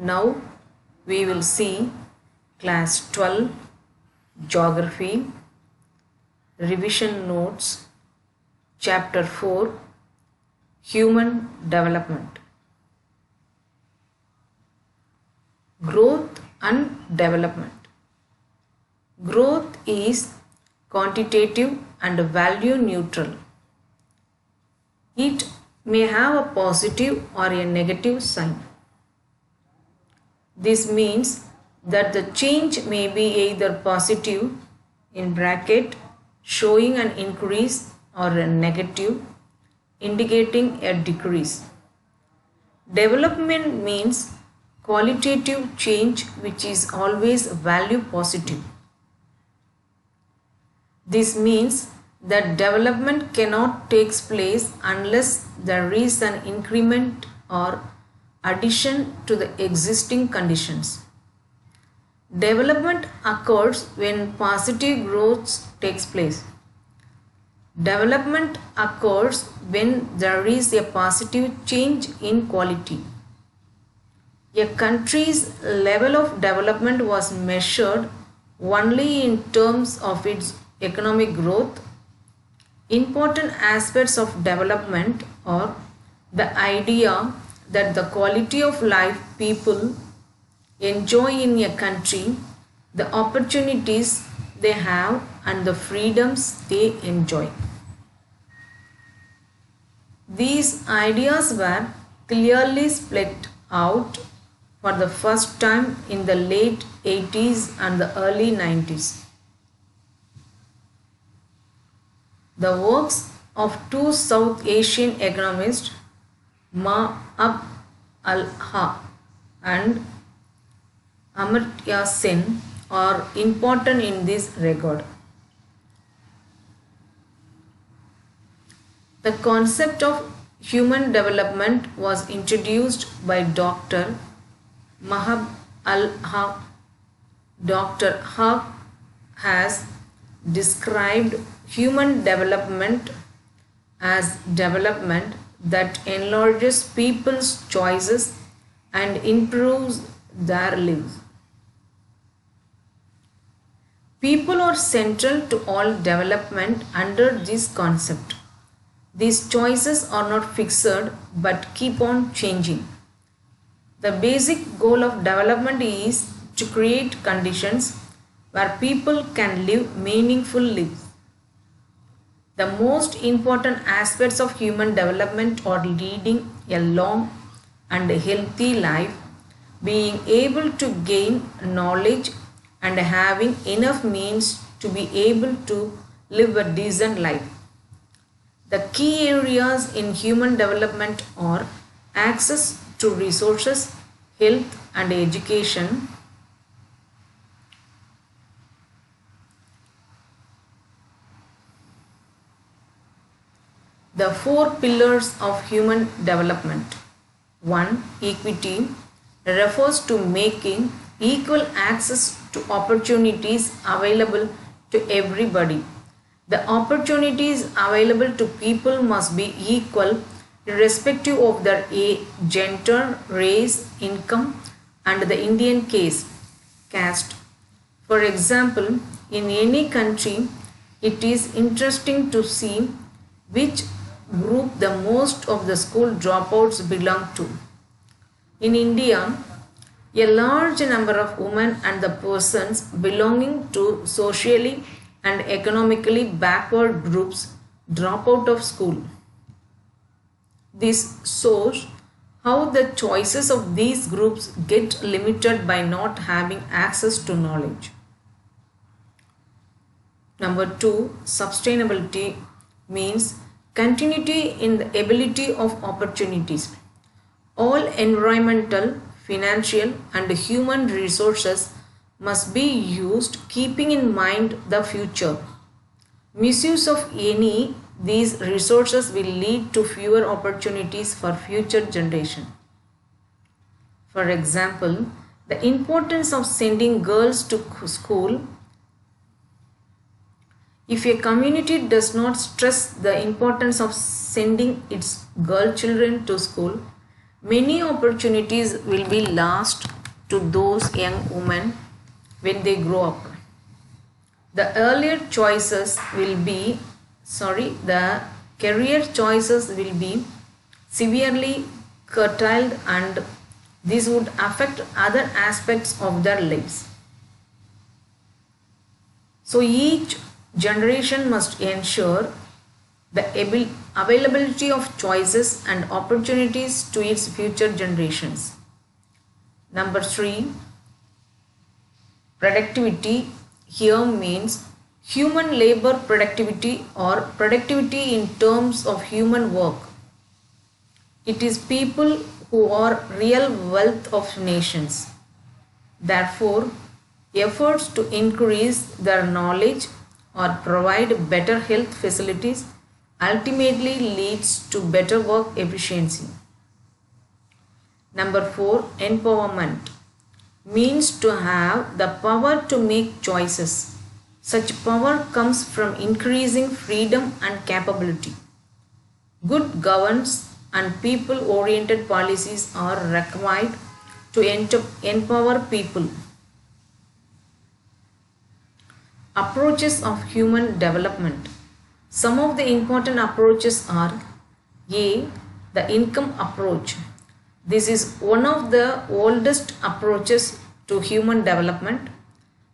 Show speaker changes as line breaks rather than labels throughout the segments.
Now we will see class 12 geography revision notes chapter 4 human development. Growth and development. Growth is quantitative and value neutral. It may have a positive or a negative sign. This means that the change may be either positive in bracket showing an increase or a negative indicating a decrease. Development means qualitative change which is always value positive. This means that development cannot take place unless there is an increment or addition to the existing conditions. Development occurs when positive growth takes place. Development occurs when there is a positive change in quality. A country's level of development was measured only in terms of its economic growth. Important aspects of development are the idea that the quality of life people enjoy in a country, the opportunities they have and the freedoms they enjoy. These ideas were clearly spelled out for the first time in the late 80s and the early 90s. The works of two South Asian economists, Ma'ab al-Ha and Amartya Sen, are important in this regard. The concept of human development was introduced by Dr. Ma'ab al-Ha. Dr. Ha has described human development as development that enlarges people's choices and improves their lives. People are central to all development under this concept. These choices are not fixed but keep on changing. The basic goal of development is to create conditions where people can live meaningful lives. The most important aspects of human development are leading a long and healthy life, being able to gain knowledge and having enough means to be able to live a decent life. The key areas in human development are access to resources, health and education, the four pillars of human development. 1. Equity refers to making equal access to opportunities available to everybody. The opportunities available to people must be equal irrespective of their age, gender, race, income, and the Indian case, caste. For example, in any country, it is interesting to see which group the most of the school dropouts belong to. In India, a large number of women and the persons belonging to socially and economically backward groups drop out of school. This shows how the choices of these groups get limited by not having access to knowledge. Number 2, sustainability means continuity in the ability of opportunities. All environmental, financial and human resources must be used keeping in mind the future. Misuse of any these resources will lead to fewer opportunities for future generation. For example, the importance of sending girls to school. If a community does not stress the importance of sending its girl children to school, many opportunities will be lost to those young women when they grow up. The earlier choices will be, the career choices will be severely curtailed, and this would affect other aspects of their lives. So each generation must ensure the availability of choices and opportunities to its future generations. Number 3, productivity here means human labor productivity or productivity in terms of human work. It is people who are real wealth of nations. Therefore, efforts to increase their knowledge or provide better health facilities ultimately leads to better work efficiency. Number 4, empowerment means to have the power to make choices. Such power comes from increasing freedom and capability. Good governance and people-oriented policies are required to empower people. Approaches of human development. Some of the important approaches are: A. The income approach. This is one of the oldest approaches to human development.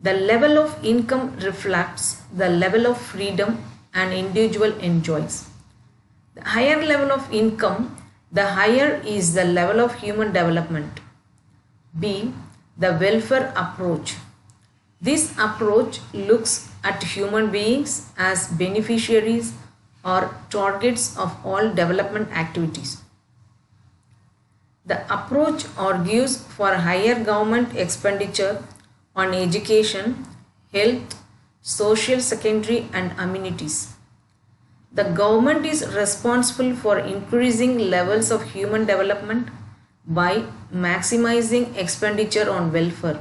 The level of income reflects the level of freedom an individual enjoys. The higher level of income, the higher is the level of human development. B. The welfare approach. This approach looks at human beings as beneficiaries or targets of all development activities. The approach argues for higher government expenditure on education, health, social security and amenities. The government is responsible for increasing levels of human development by maximizing expenditure on welfare.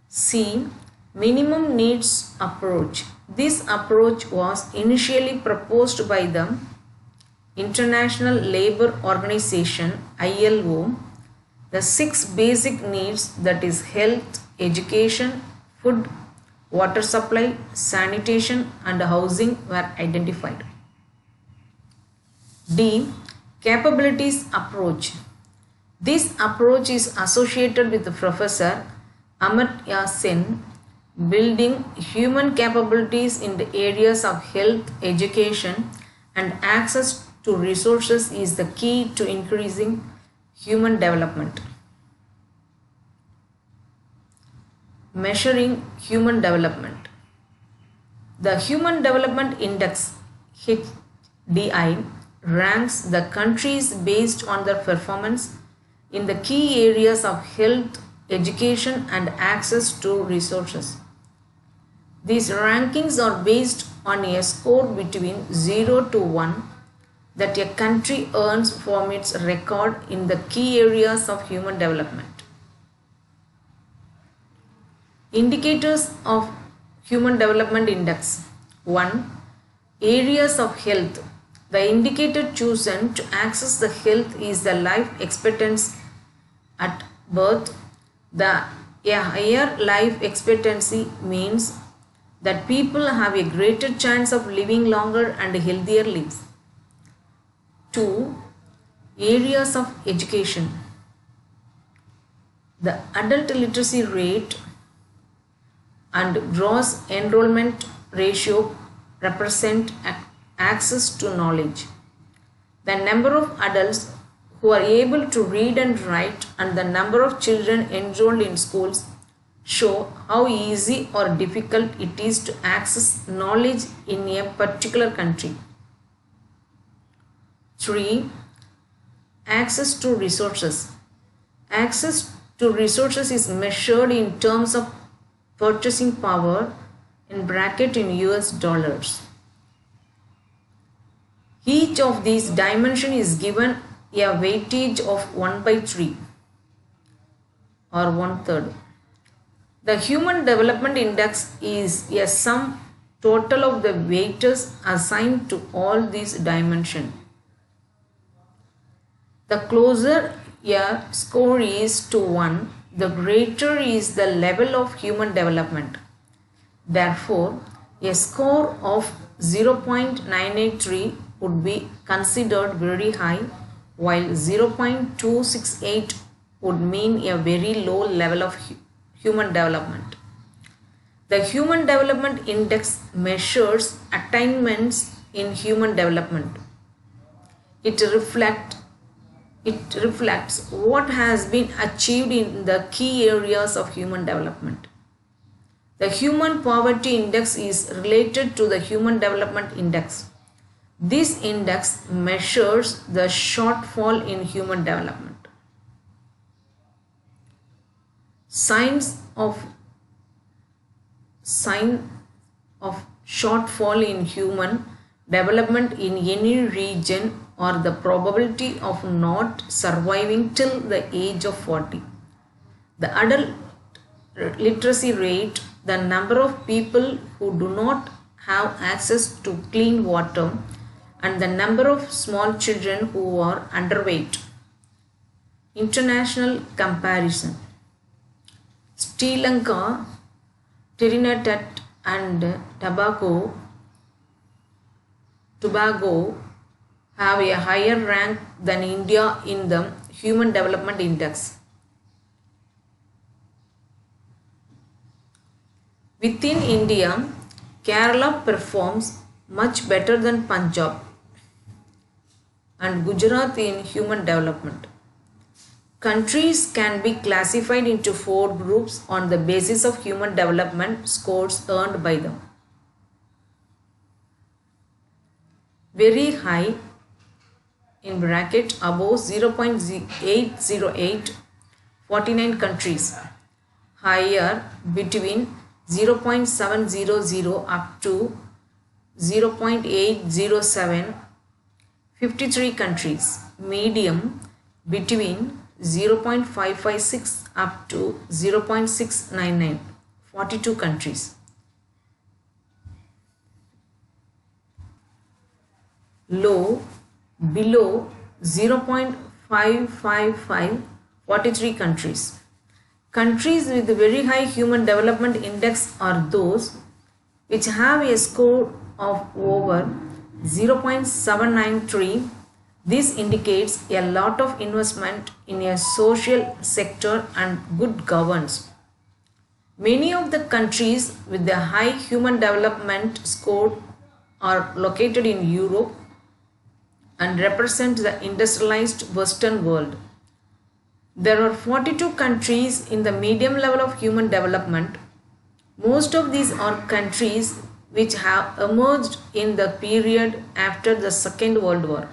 C. Minimum needs approach. This approach was initially proposed by the International Labour Organization (ILO). The 6 basic needs, that is health, education, food, water supply, sanitation and housing, were identified. D. Capabilities approach. This approach is associated with Professor Amartya Sen. Building human capabilities in the areas of health, education and access to resources is the key to increasing human development. Measuring human development. The Human Development Index (HDI) ranks the countries based on their performance in the key areas of health, education and access to resources. These rankings are based on a score between 0 to 1 that a country earns from its record in the key areas of human development. Indicators of Human Development Index. 1. Areas of health. The indicator chosen to access the health is the life expectancy at birth. A higher life expectancy means that people have a greater chance of living longer and healthier lives. 2. Areas of education. The adult literacy rate and gross enrollment ratio represent access to knowledge. The number of adults who are able to read and write and the number of children enrolled in schools show how easy or difficult it is to access knowledge in a particular country. 3. Access to resources. Access to resources is measured in terms of purchasing power in US dollars. Each of these dimensions is given a weightage of 1/3 or 1/3. The Human Development Index is a sum total of the weights assigned to all these dimensions. The closer a score is to 1, the greater is the level of human development. Therefore, a score of 0.983 would be considered very high, while 0.268 would mean a very low level of human development. The Human Development Index measures attainments in human development. It reflects what has been achieved in the key areas of human development. The Human Poverty Index is related to the Human Development Index. This index measures the shortfall in human development. Signs of shortfall in human development in any region or the probability of not surviving till the age of 40. The adult literacy rate, the number of people who do not have access to clean water, and the number of small children who are underweight. International comparison. Sri Lanka, Trinidad and Tobago have a higher rank than India in the Human Development Index. Within India, Kerala performs much better than Punjab and Gujarat in human development. Countries can be classified into 4 groups on the basis of human development scores earned by them. Very high, in bracket, above 0.808, 49 countries. Higher, between 0.700 up to 0.807, 53 countries. Medium, between 0.556 up to 0.699, 42 countries. Low, below 0.555, 43 countries. Countries with very high human development index are those which have a score of over 0.793. This indicates a lot of investment in a social sector and good governance. Many of the countries with the high human development score are located in Europe and represent the industrialized Western world. There are 42 countries in the medium level of human development. Most of these are countries which have emerged in the period after the Second World War.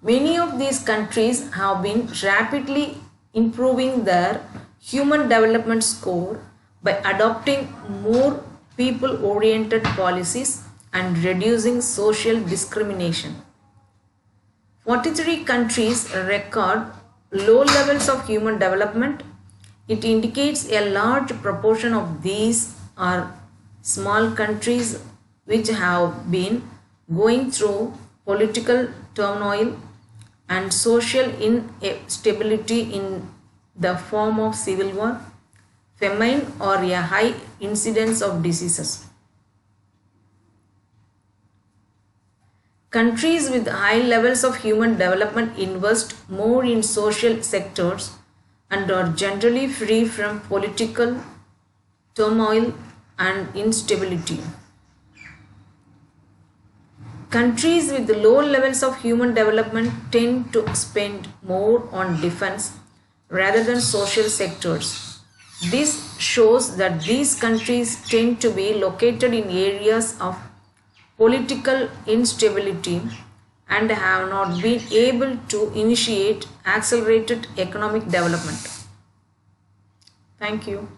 Many of these countries have been rapidly improving their human development score by adopting more people-oriented policies and reducing social discrimination. 43 countries record low levels of human development. It indicates a large proportion of these are small countries which have been going through political turmoil and social instability in the form of civil war, famine, or a high incidence of diseases. Countries with high levels of human development invest more in social sectors and are generally free from political turmoil and instability. Countries with low levels of human development tend to spend more on defense rather than social sectors. This shows that these countries tend to be located in areas of political instability and have not been able to initiate accelerated economic development. Thank you.